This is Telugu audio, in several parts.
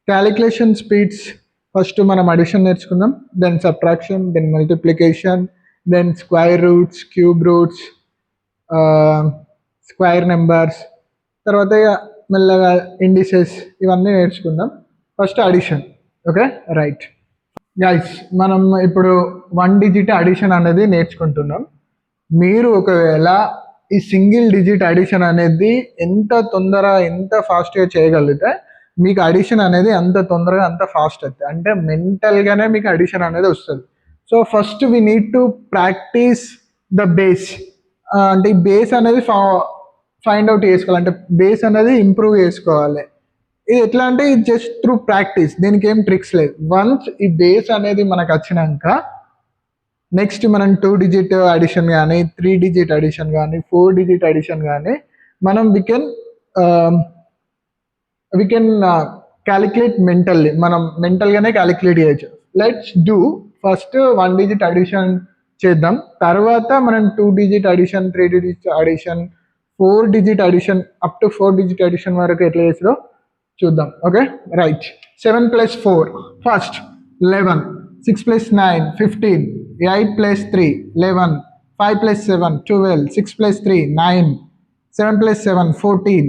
క్యాలిక్యులేషన్ స్పీడ్స్ ఫస్ట్ మనం అడిషన్ నేర్చుకుందాం, then subtraction, then multiplication, then square roots, cube roots, square numbers, తర్వాత మెల్లగా ఇండిసెస్ ఇవన్నీ నేర్చుకుందాం. First addition. Okay, right guys, మనం ఇప్పుడు 1 డిజిట్ అడిషన్ అనేది నేర్చుకుంటున్నాం. మీరు ఒకవేళ ఈ సింగిల్ డిజిట్ అడిషన్ అనేది ఎంత ఫాస్ట్గా చేయగలిగితే మీకు అడిషన్ అనేది అంత తొందరగా అంత ఫాస్ట్ అవుతుంది. అంటే మెంటల్గానే మీకు అడిషన్ అనేది వస్తుంది. So first we need to practice the base. అంటే ఈ బేస్ అనేది ఫైండ్ అవుట్ చేసుకోవాలి, అంటే బేస్ అనేది ఇంప్రూవ్ చేసుకోవాలి. ఇది ఎట్లా అంటే ఇది జస్ట్ త్రూ ప్రాక్టీస్, దీనికి ఏం ట్రిక్స్ లేదు. వన్స్ ఈ బేస్ అనేది మనకు వచ్చినాక నెక్స్ట్ మనం 2 డిజిట్ అడిషన్ కానీ, 3 డిజిట్ అడిషన్ కానీ, 4 డిజిట్ అడిషన్ కానీ మనం వి కెన్ క్యాలిక్యులేట్ మెంటల్లీ. మనం మెంటల్గానే క్యాలిక్యులేట్ చేయొచ్చు. Let's do first 1 digit addition చేద్దాం. తర్వాత మనం 2 digit addition, 3 digit addition, 4 digit addition, up to 4 digit addition వరకు ఎట్లా చేసారో చూద్దాం. Okay, right. 7 + 4 ఫస్ట్ 11, 6 + 9 15, 8 + 3 11, 5 + 7 12, 6 + 3 9, 7 + 7 14,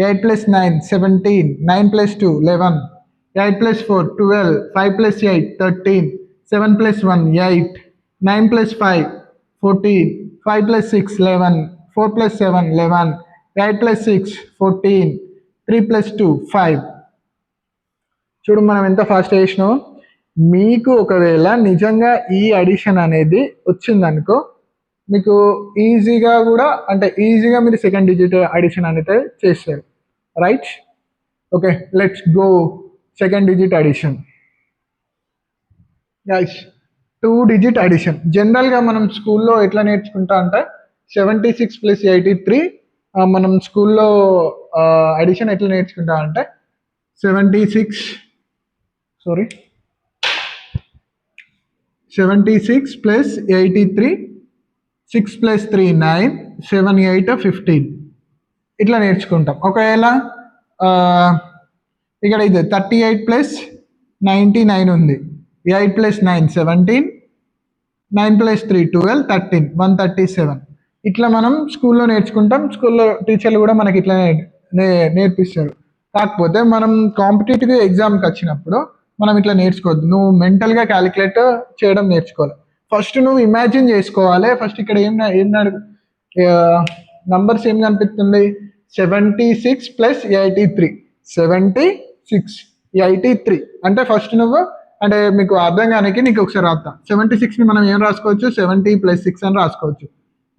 8 + 9 17, 9 + 2 11, 8 + 4 12, 5 + 8 13, 7 + 1 8, 9 + 5 14, 5 + 6 11, 4 + 7 11, 8 + 6 14, 3 + 2 5. చూడు మనం ఎంత ఫాస్ట్ చేసినాం. మీకు ఒకవేళ నిజంగా ఈ అడిషన్ అనేది వచ్చిందనుకో మీకు ఈజీగా కూడా, అంటే ఈజీగా మీరు సెకండ్ డిజిట్ అడిషన్ అనేది చేస్తారు. Right, okay, let's go second digit addition. Guys, 2 digit addition జనరల్గా మనం స్కూల్లో ఎట్లా నేర్చుకుంటా అంటే 76 + 83. మనం స్కూల్లో అడిషన్ ఎట్లా నేర్చుకుంటా అంటే 76 + 83, 6 + 3 9, 7 8 15 ఇట్లా నేర్చుకుంటాం. ఒకవేళ ఇక్కడ ఇది 38 + 99 ఉంది. 8 + 9 17, 9 + 3 12, 13 137. ఇట్లా మనం స్కూల్లో నేర్చుకుంటాం. స్కూల్లో టీచర్లు కూడా మనకి ఇట్లా నేర్పిస్తారు. కాకపోతే మనం కాంపిటేటివ్ ఎగ్జామ్కి వచ్చినప్పుడు మనం ఇట్లా నేర్చుకోవద్దు. నువ్వు మెంటల్గా క్యాలిక్యులేట్ చేయడం నేర్చుకోవాలి. ఫస్ట్ నువ్వు ఇమాజిన్ చేసుకోవాలి. ఫస్ట్ ఇక్కడ ఏం నంబర్స్ ఏం కనిపిస్తుంది? 76 + 83, 76 83. అంటే ఫస్ట్ నువ్వు, అంటే మీకు అర్థం కానికి నీకు ఒకసారి రాస్తా. 76ని మనం ఏం రాసుకోవచ్చు? 70 + 6 అని రాసుకోవచ్చు.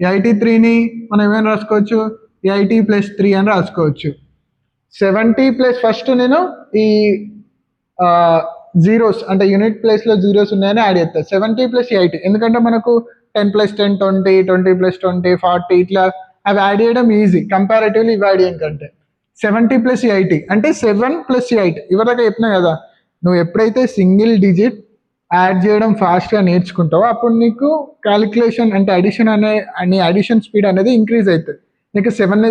83ని మనం ఏం రాసుకోవచ్చు? 80 + 3 అని రాసుకోవచ్చు. 70 ప్లస్ ఫస్ట్ నేను ఈ జీరోస్, అంటే యూనిట్ ప్లేస్లో జీరోస్ ఉన్నాయని యాడ్ చేస్తాను. 70 + 80 ఎందుకంటే మనకు 10 + 10 20, 20 + 20 40 ఇట్లా అవి యాడ్ చేయడం ఈజీ కంపారేటివ్లీ ఇవి యాడ్ చేయడం కంటే. 70 + 80 అంటే 7 + 8. ఇవరకు చెప్పినా కదా, నువ్వు ఎప్పుడైతే సింగిల్ డిజిట్ యాడ్ చేయడం ఫాస్ట్గా నేర్చుకుంటావో అప్పుడు నీకు క్యాలిక్యులేషన్ అంటే అడిషన్ నీ అడిషన్ స్పీడ్ అనేది ఇంక్రీజ్ అవుతుంది. నీకు 7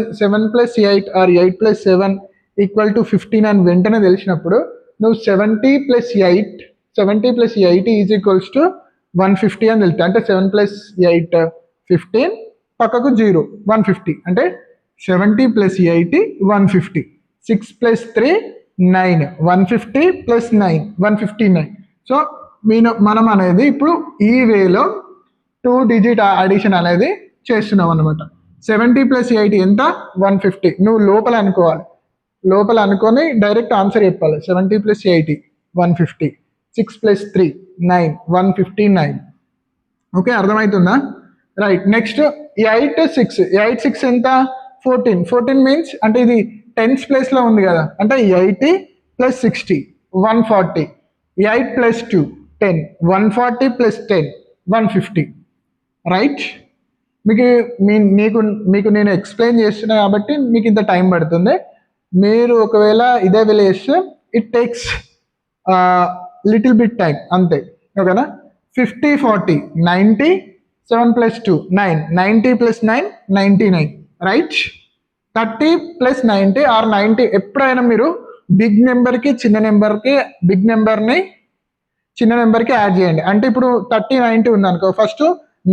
+ 8 ఆర్ 8 + 7 = 15 అని వెంటనే తెలిసినప్పుడు నువ్వు 70 + 80 = 150 అని తెలుస్తుంది. అంటే 7 + 8 15, పక్కకు 0 150, అంటే 70 + 80 150, 6 + 3 9, 150 + 9 159. సో మనం అనేది ఇప్పుడు ఈ వేలో 2 డిజిట్ అడిషన్ అనేది చేస్తున్నాం అనమాట. 70 + 80 ఎంత? 150. నువ్వు లోపల అనుకొని డైరెక్ట్ ఆన్సర్ చెప్పాలి. 70 + 80 150, 6 + 3 9 159. ఓకే, అర్థమవుతుందా? రైట్. నెక్స్ట్ 8 6 ఎంత? 14 మీన్స్ అంటే ఇది టెన్స్ ప్లేస్లో ఉంది కదా, అంటే 80 + 60 140, 8 + 2 10, 140 + 10 150. రైట్. మీకు నేను ఎక్స్ప్లెయిన్ చేస్తున్నా కాబట్టి మీకు ఇంత టైం పడుతుంది. మీరు ఒకవేళ ఇదే చేస్తే it takes little bit time అంతే. ఓకేనా? 50 40 90, 7 + 2 9, 90 + 9 99. రైట్. 30 + 90 ఆర్ 90 ఎప్పుడైనా మీరు బిగ్ నెంబర్కి చిన్న నెంబర్కి బిగ్ నెంబర్ని చిన్న నెంబర్కి యాడ్ చేయండి. అంటే ఇప్పుడు 30 90 ఉందనుకో, ఫస్ట్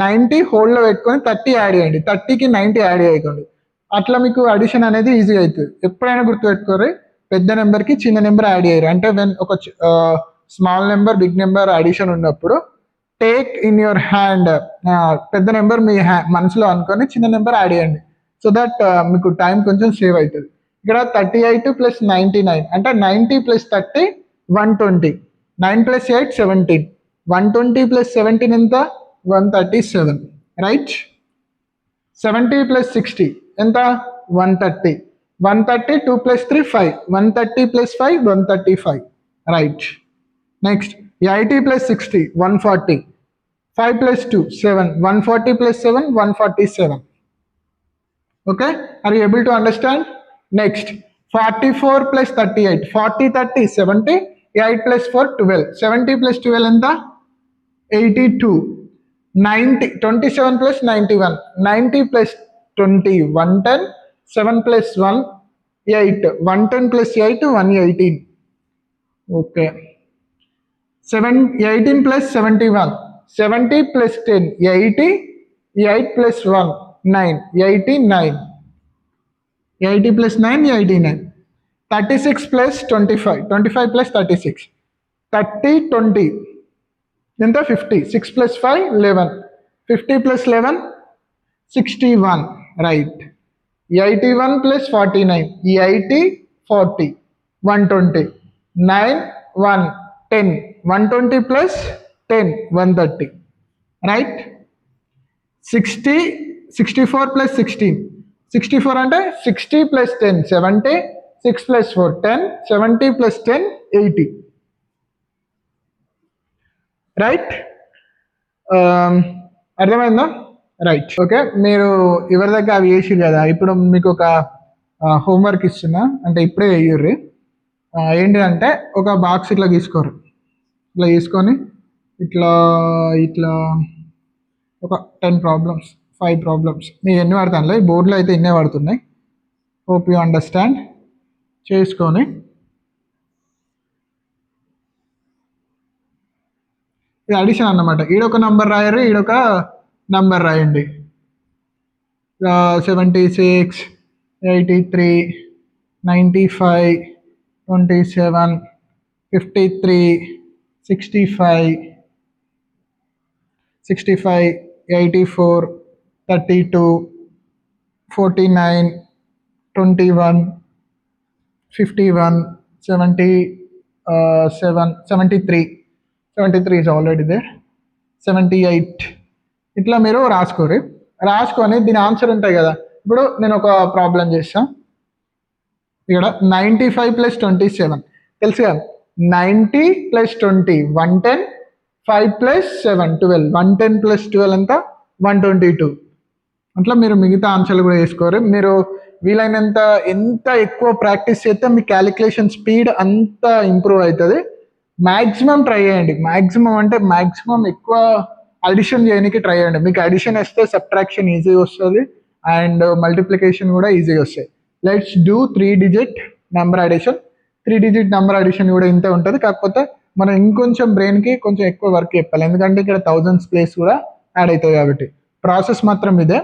90 హోల్డ్లో పెట్టుకొని 30 యాడ్ చేయండి, 30కి 90 యాడ్ చేయకండి. అట్లా మీకు అడిషన్ అనేది ఈజీ అవుతుంది. ఎప్పుడైనా గుర్తుపెట్టుకోరు, పెద్ద నెంబర్కి చిన్న నెంబర్ యాడ్ చేయరు. అంటే వెన్ ఒక small number big number addition ఉన్నప్పుడు టేక్ ఇన్ యువర్ హ్యాండ్, పెద్ద నెంబర్ మీ మనసులో అనుకొని చిన్న నెంబర్ యాడ్ చేయండి. సో దట్ మీకు టైం కొంచెం సేవ్ అవుతుంది. ఇక్కడ 38 + 99 అంటే 90 + 30 120, 9 + 8 17, 120 + 17 ఎంత 137, రైట్. 70 + 60 ఎంత 130, 130 2 + 3 5, 130 + 5 135, right. Next 80 + 60 140, 5 + 2 7, 140 + 7 147. Okay, are you able to understand? Next 44 + 38, 40 30 70, 8 + 4 12, 70 + 12 ఎంత 82, 90 27 + 91, 90 + 20 110, 7 + 1 8, 110 + 8 118. Okay, 18 + 71, 70 + 10 80, 8 + 1 9, 89, 80 + 9 89, 36 + 25, 25 + 36, 30 20 ఎంత 50, 6 + 5 11, 50 + 11 61, రైట్. 81 + 49 80 40 120, 9 1 10, 120 + 10 130, రైట్. 60 64 + 16, 64 అంటే 60 + 10 70, 6 + 4 10, 70 + 10 80, రైట్. అర్థమైందా? రైట్. ఓకే, మీరు ఎవరి దగ్గర అవి చేసిరు కదా, ఇప్పుడు మీకు ఒక హోంవర్క్ ఇస్తున్నా, అంటే ఇప్పుడే వేయర్రి. ఏంటిదంటే ఒక బాక్స్ ఇట్లా తీసుకోరు, ఇట్లా తీసుకొని ఇట్లా ఇట్లా ఒక 10 ప్రాబ్లమ్స్ 5 ప్రాబ్లమ్స్ నేను ఎన్ని పడతానులే, బోర్డులో అయితే ఎన్నే పడుతున్నాయి. Hope you understand. చేసుకొని ఇది అడిషన్ అన్నమాట. ఈడొక నంబర్ రాయరు, ఈడొక నంబర్ రాయండి. 76 83 95 27 53 65 65 84 32 49 21 51 77 73 73 is already there, 78. ఇట్లా మీరు రాసుకొని దీని ఆన్సర్ ఉంటాయి కదా. ఇప్పుడు నేను ఒక ప్రాబ్లం చేస్తాను. ఇక్కడ 95 + 27 తెలుసు కదా, 90 + 20 110, 5 + 7 12, 110 + 12 ఎంత 122. అట్లా మీరు మిగతా ఆన్సర్లు కూడా వేసుకోరు. మీరు వీలైనంత ఎంత ఎక్కువ ప్రాక్టీస్ చేస్తే మీ క్యాలిక్యులేషన్ స్పీడ్ అంత ఇంప్రూవ్ అవుతుంది. మ్యాక్సిమం ట్రై చేయండి, మ్యాక్సిమం అంటే మ్యాక్సిమం ఎక్కువ అడిషన్ చేయడానికి ట్రై చేయండి. మీకు అడిషన్ వస్తే సబ్ట్రాక్షన్ ఈజీగా వస్తుంది అండ్ మల్టిప్లికేషన్ కూడా ఈజీగా వస్తాయి. Let's do 3 digit number addition. 3 digit number addition కూడా ఇంతే ఉంటుంది, కాకపోతే మనం ఇంకొంచెం బ్రెయిన్కి కొంచెం ఎక్కువ వర్క్ చెప్పాలి, ఎందుకంటే ఇక్కడ థౌజండ్స్ ప్లేస్ కూడా యాడ్ అవుతాయి కాబట్టి. ప్రాసెస్ మాత్రం ఇదే.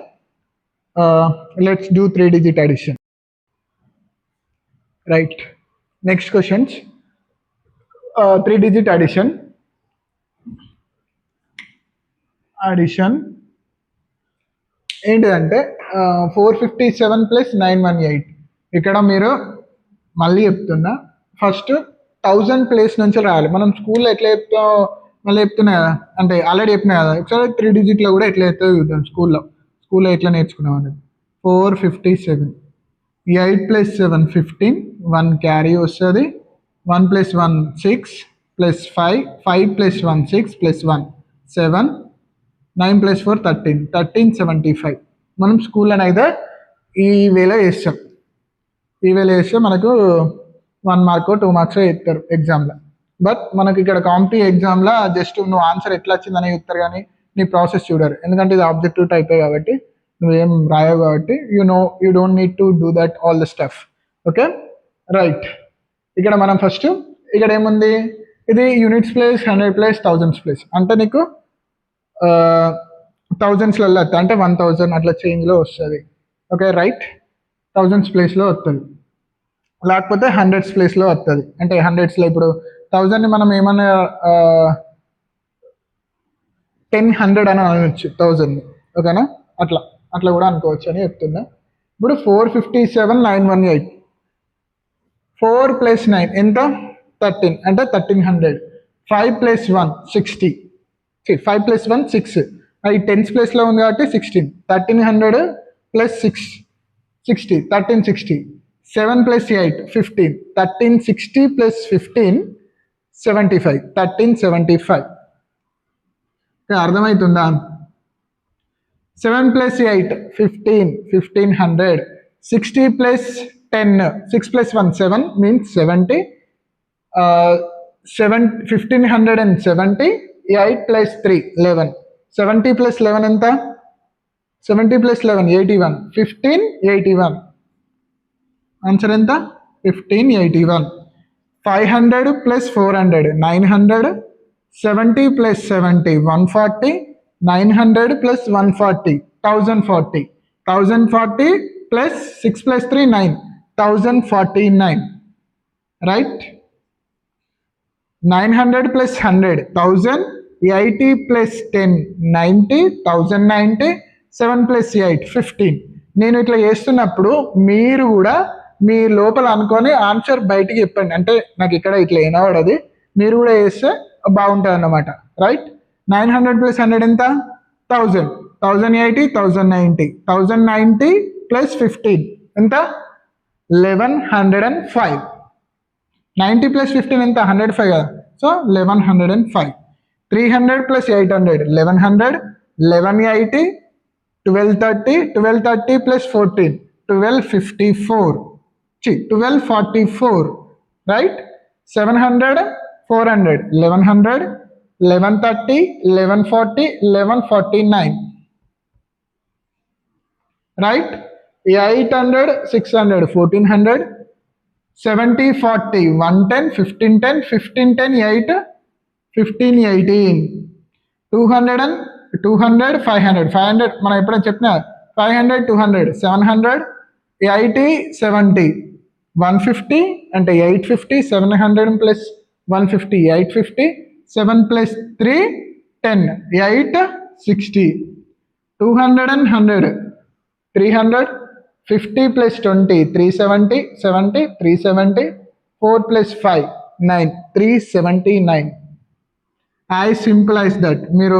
Let's do 3 digit addition. Right, next questions. 3 digit addition ఏంటిదంటే 457 + 918. ఇక్కడ మీరు మళ్ళీ చెప్తున్నా, ఫస్ట్ 1000 ప్లేస్ నుంచి రాయాలి. మనం స్కూల్లో ఎట్లా చెప్తాం, మళ్ళీ చెప్తున్నా కదా, అంటే ఆల్రెడీ చెప్పినా కదా, ఒకసారి 3 డిజిట్లో కూడా ఎట్లా చెప్తావు చూద్దాం. స్కూల్లో ఎట్లా నేర్చుకున్నాం అనేది. 457, 8 + 7 15, 1 క్యారీ వస్తుంది, 1 + 1 6 + 5, 5 + 1 6 + 1 7, 9 + 4 13, 1375. మనం స్కూల్లోనే అయితే ఈ వేలో వేస్తాం. ఈ వేలో వేస్తే మనకు 1 మార్క్ 2 మార్క్స్ ఇస్తారు ఎగ్జామ్లో. బట్ మనకి ఇక్కడ కాంపిటేటివ్ ఎగ్జామ్లో జస్ట్ నువ్వు ఆన్సర్ ఎట్లా వచ్చిందని చెప్తారు, కానీ నీ ప్రాసెస్ చూడరు, ఎందుకంటే ఇది ఆబ్జెక్టివ్ టైపే కాబట్టి, నువ్వేం రాయవు కాబట్టి you don't need to do that all the stuff. Okay, right. ఇక్కడ మనం ఫస్ట్ ఇక్కడ ఏముంది, ఇది units place, 100 place, thousands place, అంటే నీకు థౌజండ్స్లలో వస్తుంది, అంటే 1000 అట్లా చేంజ్లో వస్తుంది. ఓకే రైట్, థౌజండ్స్ ప్లేస్లో వస్తుంది, లేకపోతే హండ్రెడ్స్ ప్లేస్లో వస్తుంది. అంటే హండ్రెడ్స్లో ఇప్పుడు 1000ని మనం ఏమన్నా 1000 అని అనవచ్చు 1000ని. ఓకేనా, అట్లా అట్లా కూడా అనుకోవచ్చు అని చెప్తున్నా. ఇప్పుడు 457,918, 4 + 9 ఎంత, 13, అంటే 1300. 5 + 1 60, 5 + 1 6, అది టెన్స్ ప్లేస్లో ఉంది కాబట్టి 16. 1300 + 6 60, 1360. 7 + 8 15, 1360 + 15 75, 1375. అర్థమవుతుందా? 7 + 8 15, 1500. 60 + 10, 6 + 1 7 means 70. 1570. 8 + 3 11. 70 + 11 ఎంత, 70 + 11 81, 1581. ఆన్సర్ ఎంత, 1581. 500 + 400 900. 70 + 70 140. 900 + 140 1040. 1040 + 6 + 3 9, 1049. రైట్, 900 + 100 1000. 80 + 10 90, 1090. 7 + 8 15. నేను ఇట్లా చేస్తున్నప్పుడు మీరు కూడా మీ లోపల అనుకొని ఆన్సర్ బయటికి చెప్పండి, అంటే నాకు ఇక్కడ ఇట్లా వినబడది, మీరు కూడా చేస్తే బాగుంటుంది అన్నమాట. రైట్, 900 + 100 ఎంత, 1000. 1080 1090. 1090 + 15 ఎంత, 1105. 90 + 15 ఎంత, 105 కదా, సో 1105. 300 + 800 1100. 1180. 1230. 1230 + 14 1254. 1244. రైట్, 700 400 1100. 1130 1140 1149. రైట్, 800 600 1400. 70 40 110 1510. 1510 8 1518. 200 500 500 మనం ఎప్పుడైనా చెప్పినా 500 200 700. 80 70 150, అంటే 850. 700 + 150 850. 7 + 3 10 8 60. 200 100 300. 50 + 20 370 70 370. 4 + 5 9 379. As simple as that. మీరు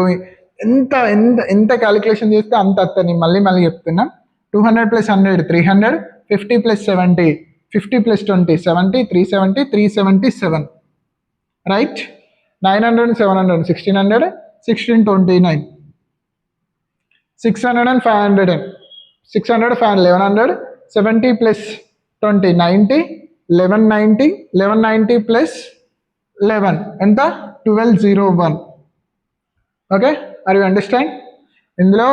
ఎంత ఎంత ఎంత క్యాలిక్యులేషన్ చేస్తే అంత వస్తుంది. మళ్ళీ మళ్ళీ చెప్తున్నా. 200 + 100 300. 50 + 70 50 + 20 70 370 377. రైట్, 900 700 1600. 1629. 600 500 600 500 1100. 70 + 20 90. 1190. 1190 + 11 ఎంత, 1201. Okay, are you understand? ఇందులో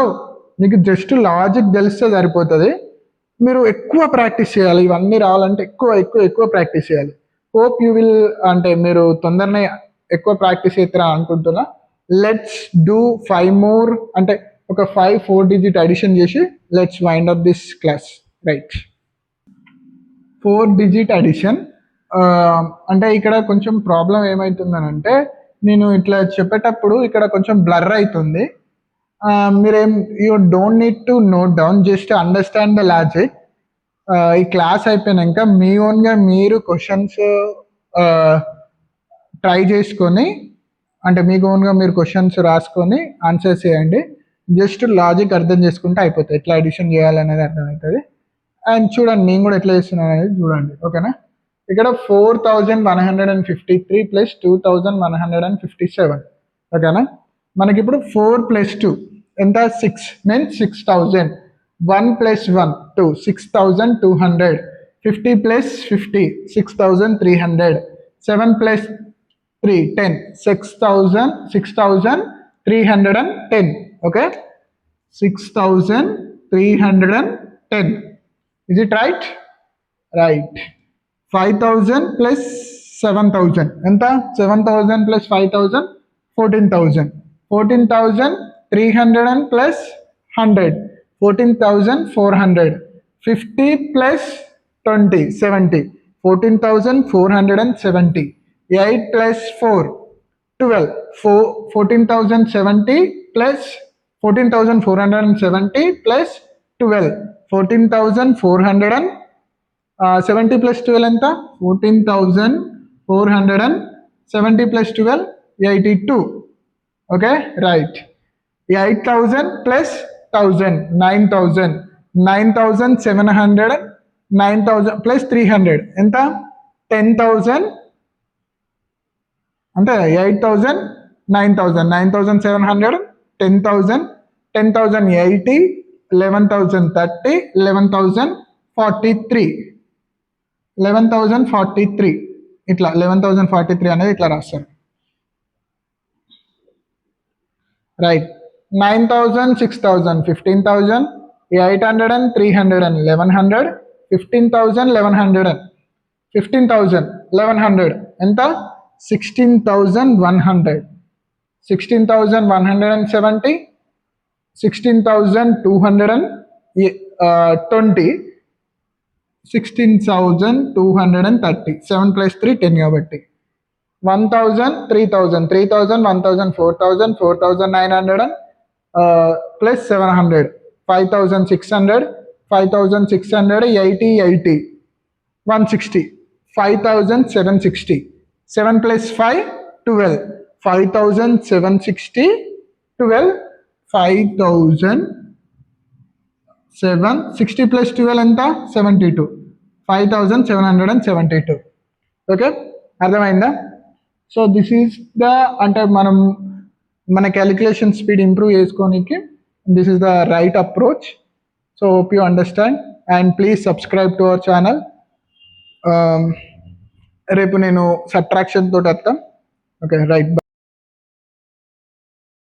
మీకు జస్ట్ లాజిక్ తెలిస్తే సరిపోతుంది. మీరు ఎక్కువ ప్రాక్టీస్ చేయాలి, ఇవన్నీ రావాలంటే ఎక్కువ ఎక్కువ ఎక్కువ ప్రాక్టీస్ చేయాలి. హోప్ యూ విల్, అంటే మీరు తొందరనే ఎక్కువ ప్రాక్టీస్ చేస్తారా అనుకుంటున్నా. లెట్స్ డూ 5 more, అంటే ఒక 5 4 digit అడిషన్ చేసి let's wind up this class. Right, 4 digit addition. అంటే ఇక్కడ కొంచెం ప్రాబ్లం ఏమవుతుందనంటే, నేను ఇట్లా చెప్పేటప్పుడు ఇక్కడ కొంచెం బ్లర్ అవుతుంది. మీరేం, you don't need to note down, just understand the logic. ఈ క్లాస్ అయిపోయాక మీ ఓన్గా మీరు క్వశ్చన్స్ ట్రై చేసుకొని, అంటే మీకు ఓన్గా మీరు క్వశ్చన్స్ రాసుకొని ఆన్సర్స్ చేయండి. జస్ట్ లాజిక్ అర్థం చేసుకుంటే అయిపోతుంది, ఎట్లా అడిషన్ చేయాలనేది అర్థమవుతుంది. అండ్ చూడండి నేను కూడా ఎట్లా చేస్తున్నాను అనేది చూడండి. ఓకేనా, ఇక్కడ 4153 + 2157. ఓకేనా, మనకి ఇప్పుడు 4 + 2 ఎంత, 6 means 6000. 1 + 1 2 6200. 50 + 50 6300. 7 + 3 10 6310. Okay, 6310. Is it right? Right. 5,000 plus 7,000 ఎంత? 7,000 plus 5,000 14,000. 14,300 and plus 100 14,400. 50 plus 20 70. 14,470. 8 plus 4 12. 14,070 plus 14,470 plus 12. 14,470 plus 12 ఎంత? 14,470 plus 12 82. Okay right. 8,000 plus 1,000 9,000. 9,700 9,000 plus 300 ఎంత? 10,000 అంటే 8,000 9,000 9,700 10,000 10,080 11,030 11,043 11,043 ఇట్లా 11,043 అనేది ఇట్లా రాస్తారు. రైట్. 9,000 6,000 15,000 800 and 300 and 1,100 15,000 1100 15,000 1100 ఎంత? 16,100 16,170 16,220 16,230 7 plus 3 10 కాబట్టి 1,000 3,000 3,000 1,000 4,000 4,900 plus 700 5,600 5,600 80 80 160 5,760 7 plus 5 12 5,760 12 5,760 plus 12 ఎంత? 72 5,772. ఓకే అర్థమైందా? సో దిస్ ఈజ్ ద అంటే మనం మన క్యాలిక్యులేషన్ స్పీడ్ ఇంప్రూవ్ చేసుకోనికి this is the right approach. So hope you understand and please subscribe to our channel. రేపు నేను సబ్ట్రాక్షన్ తోటి వస్తాం. Okay right.